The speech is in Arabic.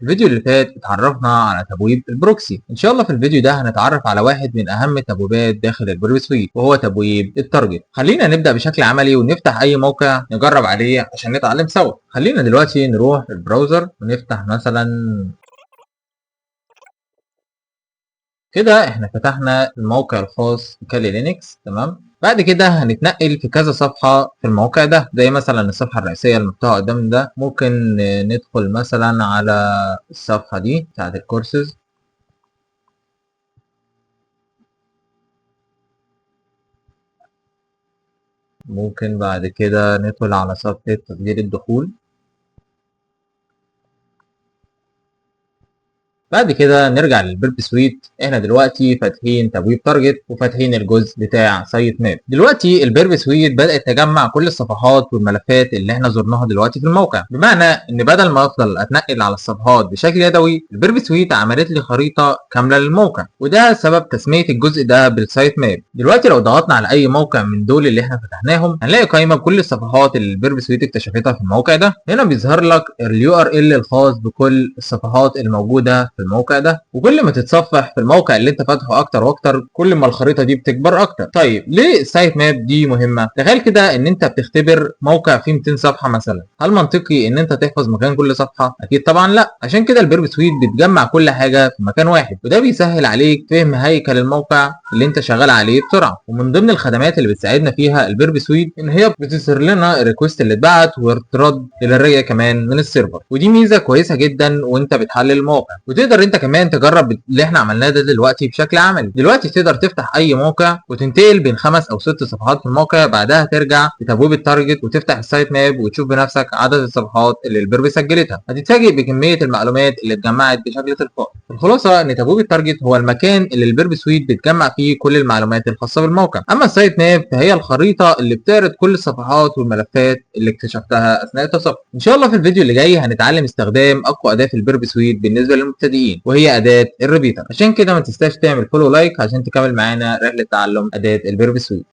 الفيديو اللي فات اتعرفنا على تبويب البروكسي. ان شاء الله في الفيديو ده هنتعرف على واحد من اهم التبويبات داخل البروب سويت، وهو تبويب التارجت. خلينا نبدا بشكل عملي ونفتح اي موقع نجرب عليه عشان نتعلم سوا. خلينا دلوقتي نروح البراوزر ونفتح مثلا كده. احنا فتحنا الموقع الخاص بكالي لينكس، تمام. بعد كده هنتنقل في كذا صفحة في الموقع ده، زي مثلا الصفحة الرئيسية المفتوحة قدامنا ده. ممكن ندخل مثلا على الصفحة دي بتاعت الكورسز. ممكن بعد كده ندخل على صفحة تسجيل الدخول. بعد كده نرجع للبيرب سويت. احنا دلوقتي فاتحين تبويب تارجت وفاتحين الجزء بتاع سايت ماب. دلوقتي البيرب سويت بدأت تجمع كل الصفحات والملفات اللي احنا زرناها دلوقتي في الموقع، بمعنى ان بدل ما افضل اتنقل على الصفحات بشكل يدوي، البيرب سويت عملت لي خريطة كاملة للموقع، وده سبب تسمية الجزء ده بالسايت ماب. دلوقتي لو ضغطنا على اي موقع من دول اللي احنا فتحناهم، هنلاقي قائمة بكل الصفحات اللي البيرب سويت اكتشفتها في الموقع ده. هنا بيظهر لك اليو ار ال الخاص بكل الصفحات الموجودة في الموقع ده، وكل ما تتصفح في الموقع اللي انت فاتحه اكتر واكتر، كل ما الخريطه دي بتكبر اكتر. طيب ليه السايت ماب دي مهمه؟ تخيل كده ان انت بتختبر موقع فيه 200 صفحه مثلا، هل منطقي ان انت تحفظ مكان كل صفحه؟ اكيد طبعا لا. عشان كده البيرب سويت بتجمع كل حاجه في مكان واحد، وده بيسهل عليك فهم هيكل الموقع اللي انت شغال عليه بسرعه. ومن ضمن الخدمات اللي بتساعدنا فيها البيرب سويت ان هي بتظهر لنا الريكوست اللي اتبعت وترد للرجع كمان من السيرفر، ودي ميزه كويسه جدا وانت بتحلل الموقع. وتقدر انت كمان تجرب اللي احنا عملناه ده دلوقتي بشكل عملي. دلوقتي تقدر تفتح اي موقع وتنتقل بين 5 او 6 صفحات في الموقع، بعدها ترجع لتبويب التارجت وتفتح السايت ماب وتشوف بنفسك عدد الصفحات اللي البيرب سجلتها. هتتفاجئ بكميه المعلومات اللي اتجمعت بشكل تلقائي. الخلاصه ان تبويب التارجت هو المكان اللي البيرب سويت بتجمع فيه كل المعلومات الخاصه بالموقع، اما السايت ماب فهي الخريطه اللي بتعرض كل الصفحات والملفات اللي اكتشفتها اثناء التصفح. ان شاء الله في الفيديو اللي جاي هنتعلم استخدام اقوى اداه في البيرب سويت بالنسبه للمبتدئين، وهي اداه الريبيتر. عشان كده ما تنساش تعمل فولو لايك عشان تكمل معانا رحله تعلم اداه البيرب سويت.